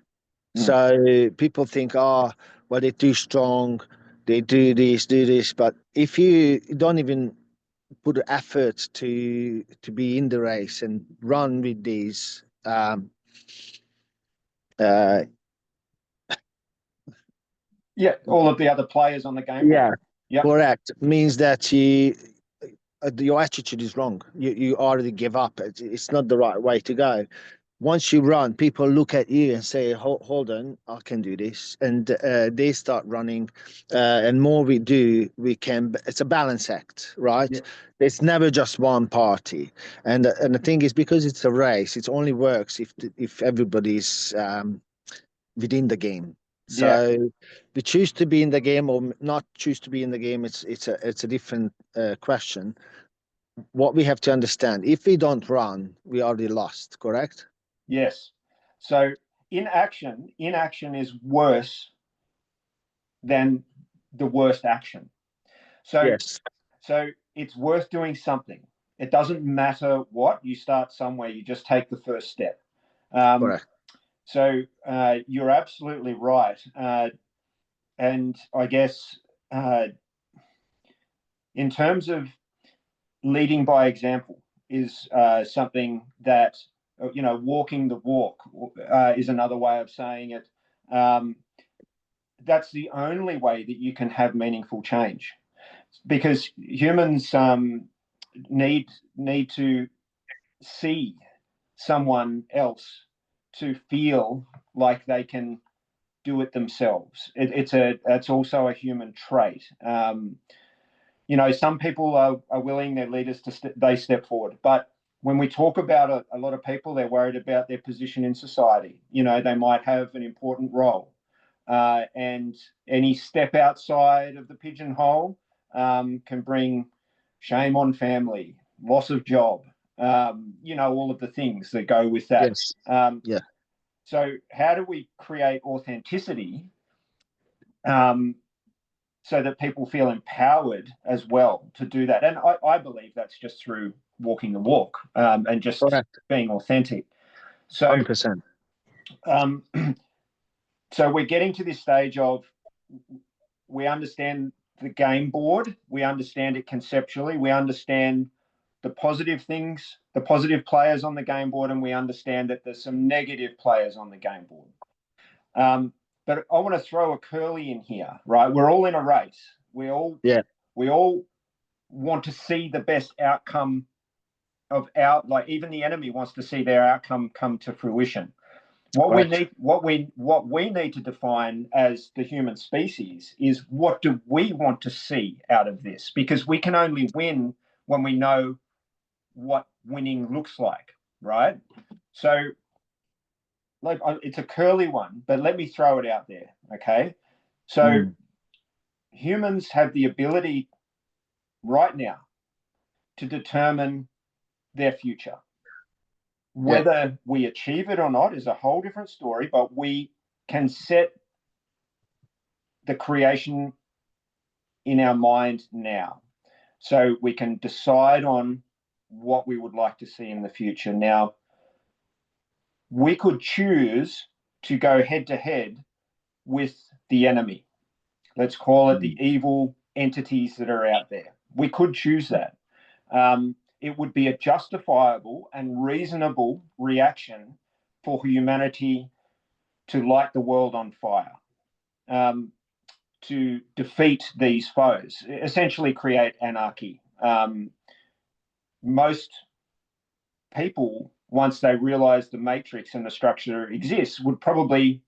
mm, So people think, oh, well, they're too strong. They do this, do this. But if you don't even put effort to be in the race and run with these. Yeah, all of the other players on the game Yeah, board. Yep. correct. Means that your attitude is wrong. You already give up. It's not the right way to go. Once you run, people look at you and say, Hold on, I can do this," and they start running. And more we do, we can. It's a balance act, right? Yeah. It's never just one party. And the thing is, because it's a race, it only works if everybody's within the game. Yeah. So we choose to be in the game or not choose to be in the game. It's a different question. What we have to understand: if we don't run, we already lost. Correct? Yes. So inaction is worse than the worst action. So Yes. so it's worth doing something. It doesn't matter what, you start somewhere, you just take the first step. Correct. So you're absolutely right. And I guess in terms of leading by example is something that, walking the walk is another way of saying it. That's the only way that you can have meaningful change, because humans need to see someone else to feel like they can do it themselves. It's also a human trait. Some people are willing, their leaders they step forward, but when we talk about a lot of people, they're worried about their position in society. They might have an important role, and any step outside of the pigeonhole can bring shame on family, loss of job, all of the things that go with that. Yes. Yeah. So how do we create authenticity um, so that people feel empowered as well to do that? And I believe that's just through walking the walk and just Correct. being authentic. So, 100%. um, so we're getting to this stage of, we understand the game board, we understand it conceptually, we understand the positive things, the positive players on the game board, and we understand that there's some negative players on the game board. But I want to throw a curly in here, right? We're all in a race. Yeah. We all want to see the best outcome of like even the enemy wants to see their outcome come to fruition. What Correct. we need to define as the human species is, what do we want to see out of this? Because we can only win when we know what winning looks like, right? So, like, it's a curly one, but let me throw it out there, okay? So humans have the ability right now to determine their future. Yeah. Whether we achieve it or not is a whole different story, but we can set the creation in our mind now. So we can decide on what we would like to see in the future. Now, we could choose to go head to head with the enemy. Let's call it the evil entities that are out there. We could choose that. It would be a justifiable and reasonable reaction for humanity to light the world on fire, to defeat these foes, essentially create anarchy. Most people, once they realize the matrix and the structure exists, would probably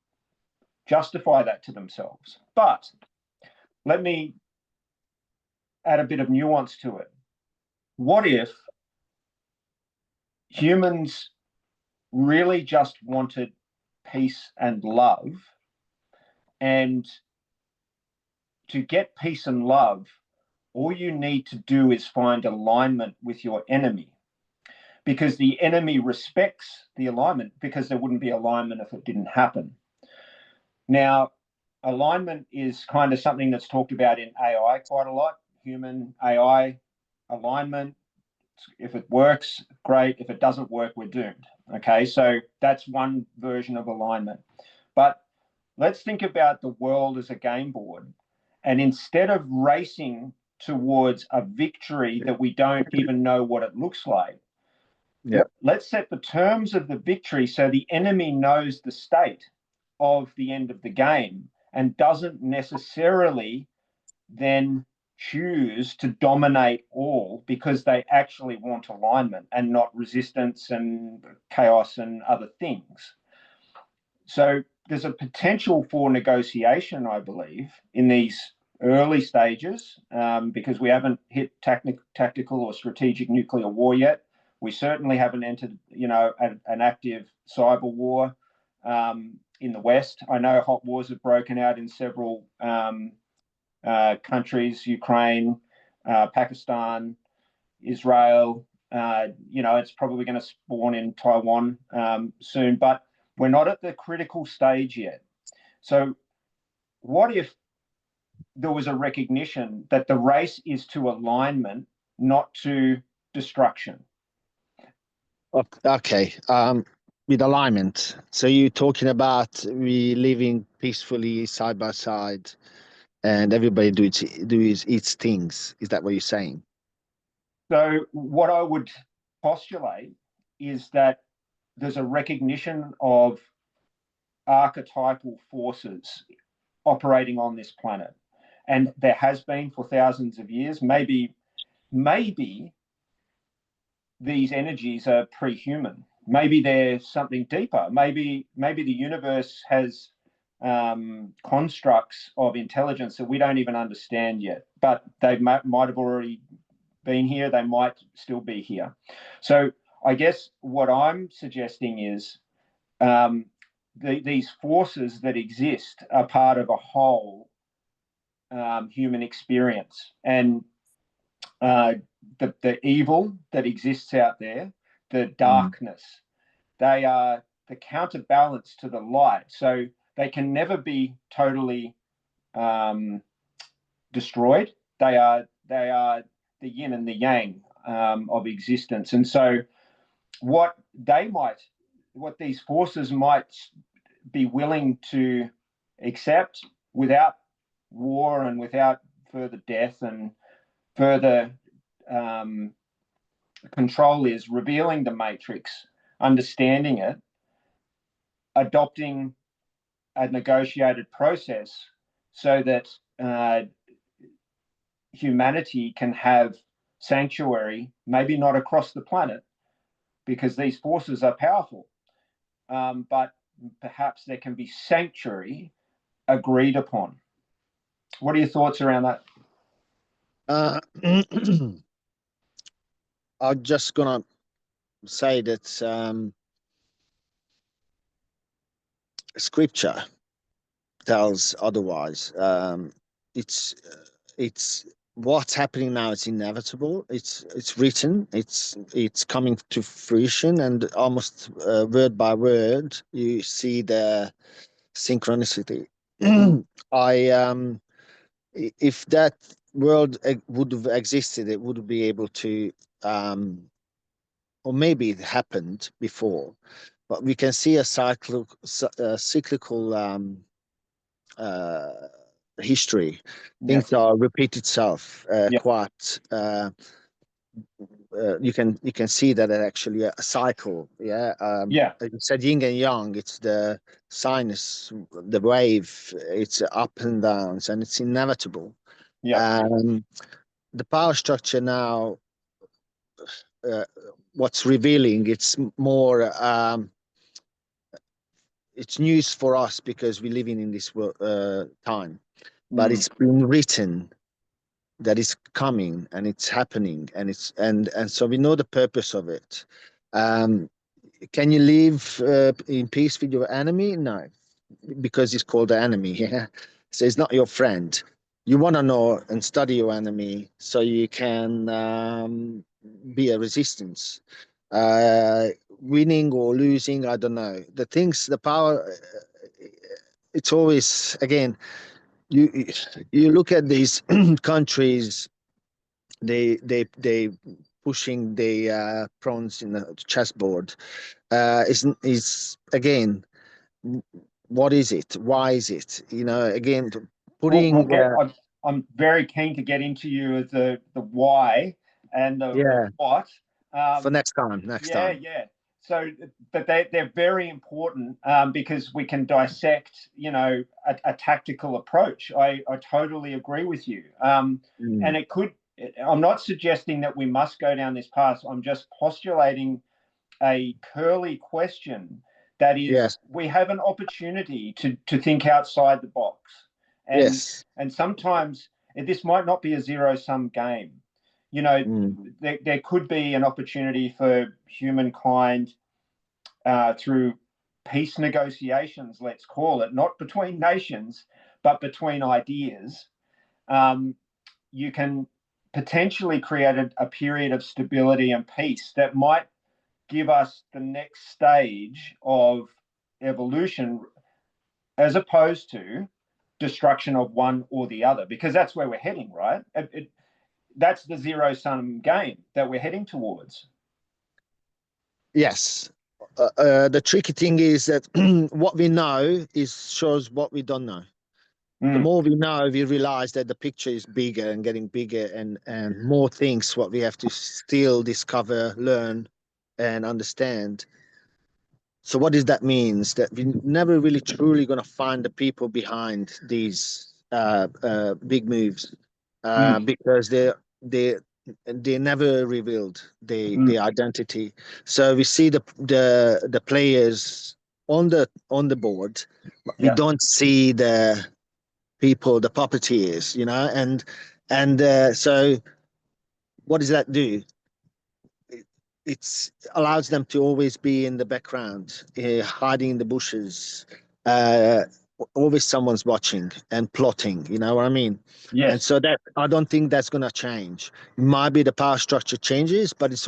justify that to themselves. But let me add a bit of nuance to it. What if humans really just wanted peace and love, and to get peace and love, all you need to do is find alignment with your enemy, because the enemy respects the alignment, because there wouldn't be alignment if it didn't happen. Now, alignment is kind of something that's talked about in AI quite a lot. Human AI alignment. If it works, great. If it doesn't work, we're doomed. Okay, so that's one version of alignment. But let's think about the world as a game board. And instead of racing towards a victory that we don't even know what it looks like. Yeah. Let's set the terms of the victory so the enemy knows the state of the end of the game and doesn't necessarily then choose to dominate all because they actually want alignment and not resistance and chaos and other things. So there's a potential for negotiation, I believe, in these early stages, because we haven't hit tactical or strategic nuclear war yet. We certainly haven't entered, an active cyber war in the West. I know hot wars have broken out in several countries: Ukraine, Pakistan, Israel. It's probably going to spawn in Taiwan soon, but we're not at the critical stage yet. So what if there was a recognition that the race is to alignment, not to destruction? Okay. With alignment. So you're talking about we living peacefully side by side, and everybody do its things. Is that what you're saying? So what I would postulate is that there's a recognition of archetypal forces operating on this planet. And there has been for thousands of years. Maybe these energies are pre-human. Maybe there's something deeper. Maybe the universe has constructs of intelligence that we don't even understand yet, but they might have already been here. They might still be here. So I guess what I'm suggesting is these forces that exist are part of a whole human experience, and the evil that exists out there, the darkness, they are the counterbalance to the light. So they can never be totally destroyed. They are the yin and the yang of existence. And so what these forces might be willing to accept without war and without further death and further control is revealing the matrix, understanding it, adopting a negotiated process so that humanity can have sanctuary, maybe not across the planet, because these forces are powerful, but perhaps there can be sanctuary agreed upon. What are your thoughts around that? I'm just gonna say that scripture tells otherwise. It's what's happening now. It's inevitable. It's written. It's coming to fruition, and almost word by word, you see the synchronicity. If that world would have existed, it would be able to, or maybe it happened before, but we can see a cyclical history. Things are repeat itself quite. You can see that it's actually a cycle. As you said, yin and yang. It's the sinus, the wave. It's up and downs, and it's inevitable. The power structure now, what's revealing, it's more. It's news for us because we're living in this time, but it's been written that is coming and it's happening, and so we know the purpose of it. Can you live in peace with your enemy? No, because it's called the enemy. Yeah, so it's not your friend. You want to know and study your enemy so you can be a resistance. Winning or losing, I don't know. The power. It's always, again, you look at these countries. They pushing the pawns in the chessboard. Is again, what is it? Why is it? Again, putting. I'm very keen to get into you as the why and the what. For next time. Yeah. So, but they're very important because we can dissect, a tactical approach. I totally agree with you. And it could. I'm not suggesting that we must go down this path. I'm just postulating a curly question that is, Yes. we have an opportunity to think outside the box, and Yes. and sometimes this might not be a zero-sum game. There could be an opportunity for humankind through peace negotiations, let's call it, not between nations, but between ideas. You can potentially create a period of stability and peace that might give us the next stage of evolution, as opposed to destruction of one or the other, because that's where we're heading, right? That's the zero-sum game that we're heading towards. Yes. The tricky thing is that what we know shows what we don't know. The more we know, we realize that the picture is bigger and getting bigger, and more things what we have to still discover, learn, and understand. So what does that mean? That we're never really truly going to find the people behind these big moves because they never revealed the identity. So we see the players on the board, but we don't see the people, the puppeteers, and so what does that do? It allows them to always be in the background, hiding in the bushes. Uh, Always someone's watching and plotting. You know what I mean? Yes. And so that I don't think that's going to change. It might be the power structure changes, but it's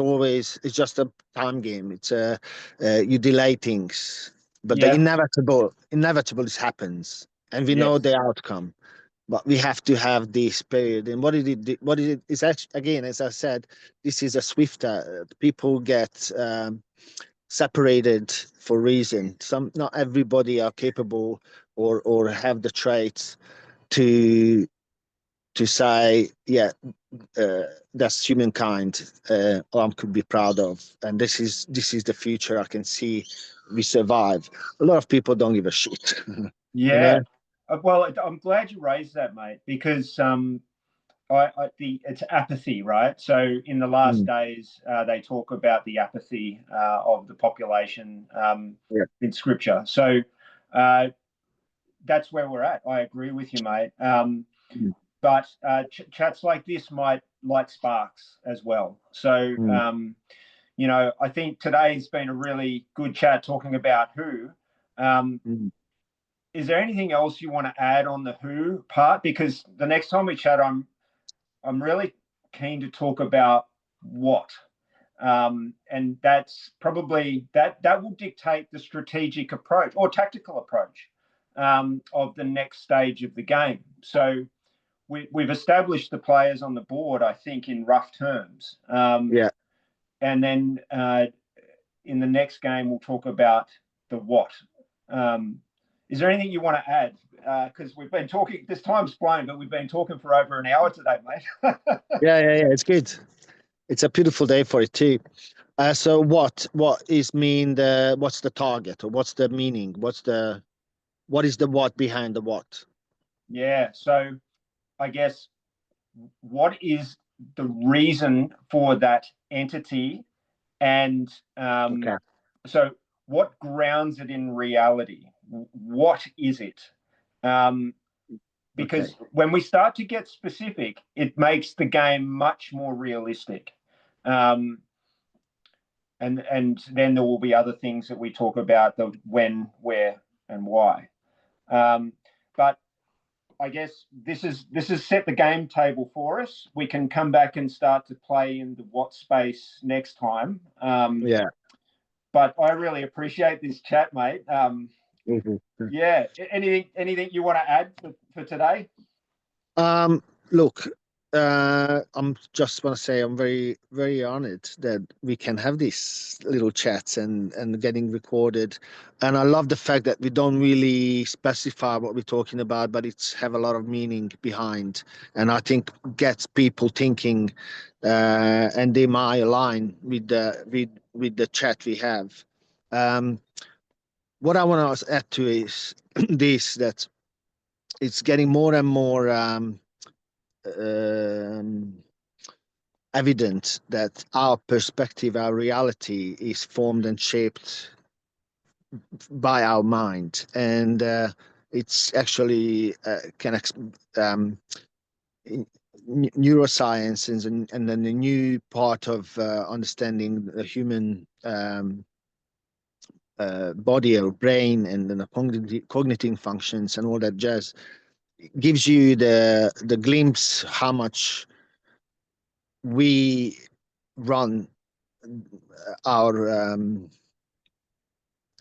just a time game. It's you delay things, but the inevitable happens, and we know the outcome. But we have to have this period. And what is it? It's actually, again, as I said, this is a swifter. People get separated for reason. Not everybody are capable or have the traits to say, yeah, that's humankind. I could be proud of, and this is the future. I can see we survive. A lot of people don't give a shit. Yeah. Well, I'm glad you raised that, mate, because it's apathy, right? So in the last days, they talk about the apathy of the population in Scripture. So that's where we're at. I agree with you, mate. But chats like this might light sparks as well. So I think today's been a really good chat talking about who. Is there anything else you want to add on the who part? Because the next time we chat, I'm really keen to talk about what, and that's probably that will dictate the strategic approach or tactical approach of the next stage of the game. So we've established the players on the board, I think, in rough terms. And then in the next game, we'll talk about the what. Is there anything you want to add? Because we've been talking, this time's flown, but we've been talking for over an hour today, mate. Yeah. It's good. It's a beautiful day for it too. So what is what's the target, or what's the meaning? What is the what behind the what? Yeah. So I guess what is the reason for that entity, and so what grounds it in reality? What is it? Because when we start to get specific, it makes the game much more realistic. And then there will be other things that we talk about, the when, where, and why. But I guess this is set the game table for us. We can come back and start to play in the what space next time. But I really appreciate this chat, mate. Yeah. Anything you want to add for today? Look, I'm just want to say I'm very, very honored that we can have these little chats and getting recorded. And I love the fact that we don't really specify what we're talking about, but it's have a lot of meaning behind. And I think gets people thinking, and they might align with the chat we have. Um, what I want to add to is this, that it's getting more and more um, evident that our perspective, our reality is formed and shaped by our mind. And it's actually neuroscience and then the new part of understanding the human body or brain and then the cognitive functions and all that jazz gives you the glimpse how much we run our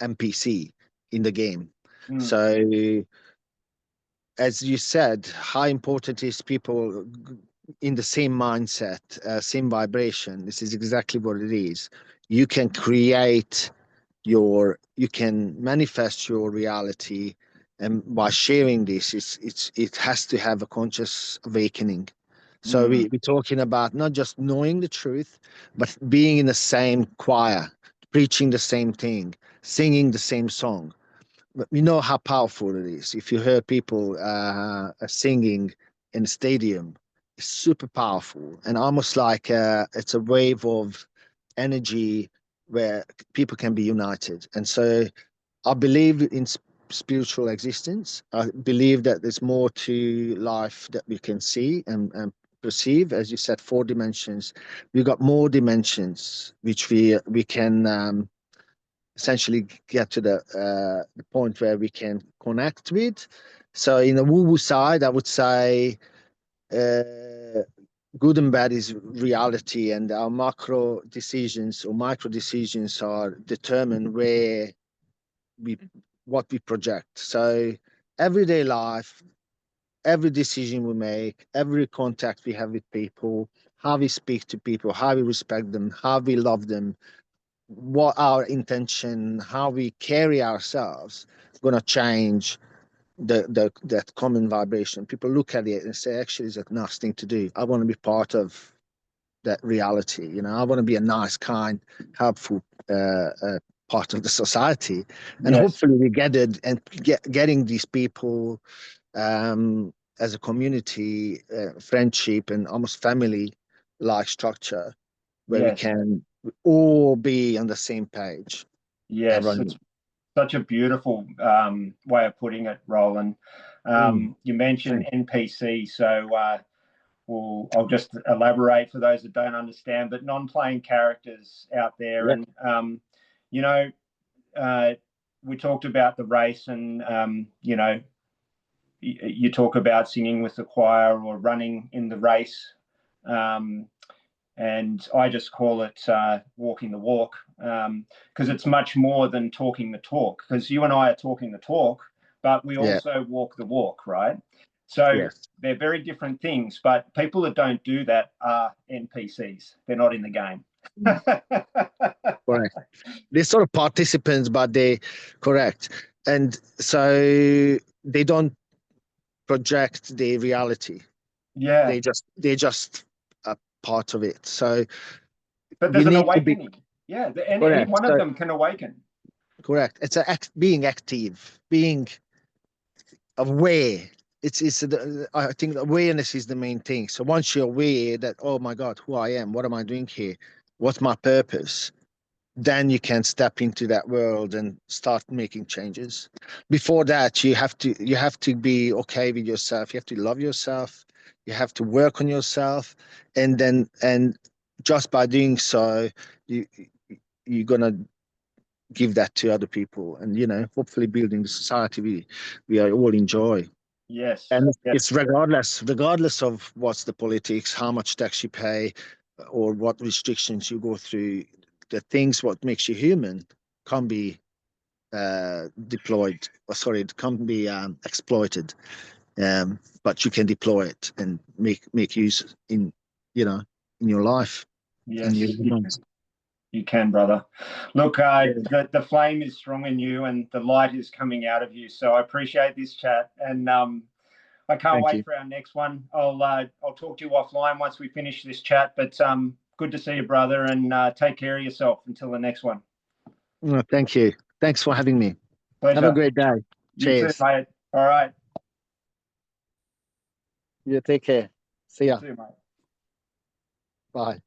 NPC in the game. So, as you said, how important is people in the same mindset, same vibration? This is exactly what it is. You can you can manifest your reality, and by sharing this, it has to have a conscious awakening. So we're talking about not just knowing the truth, but being in the same choir, preaching the same thing, singing the same song. But we know how powerful it is. If you hear people singing in a stadium, it's super powerful and almost like it's a wave of energy where people can be united. And so I believe in spiritual existence. I believe that there's more to life that we can see and perceive. As you said, 4 dimensions. We've got more dimensions which we can essentially get to the point where we can connect with. So in the woo-woo side, I would say uh, good and bad is reality, and our macro decisions or micro decisions are determined where we what we project. So everyday life, every decision we make, every contact we have with people, how we speak to people, how we respect them, how we love them, what our intention, how we carry ourselves, going to change the that common vibration. People look at it and say, actually, it's a nice thing to do. I want to be part of that reality. I want to be a nice, kind, helpful part of the society, and hopefully we get it and getting these people as a community, friendship, and almost family-like structure where we can all be on the same page and Yes, it's running. such a beautiful way of putting it, Roland. You mentioned NPC, so I'll just elaborate for those that don't understand, but non-playing characters out there. And, you know, we talked about the race and, you talk about singing with the choir or running in the race. And I just call it walking the walk because it's much more than talking the talk, because you and I are talking the talk, but we also walk the walk, right? So they're very different things, but people that don't do that are NPCs. They're not in the game. Correct. They're sort of participants, but correct. And so they don't project the reality. Yeah. They're just a part of it. So but we there's an need to be awakening. Yeah. Any correct. one of them can awaken. Correct. It's being active, being aware. I think awareness is the main thing. So once you're aware that, oh my God, who I am, what am I doing here? What's my purpose? Then you can step into that world and start making changes. Before that, you have to be okay with yourself. You have to love yourself. You have to work on yourself, and just by doing so, you you're gonna give that to other people, and hopefully building the society we all enjoy. Yes. And Yes. it's regardless of what's the politics, how much tax you pay, or what restrictions you go through. The things what makes you human can be deployed, or sorry, it can be exploited. but you can deploy it and make use in your life. Yes, in your you can, brother. Look, the flame is strong in you, and the light is coming out of you. So I appreciate this chat, and I can't Thank wait you. for our next one. I'll talk to you offline once we finish this chat. But good to see you, brother, and take care of yourself until the next one. Thank you. Thanks for having me. Pleasure. Have a great day. You Cheers. too, mate. All right. You take care. See ya. You too, mate. Bye.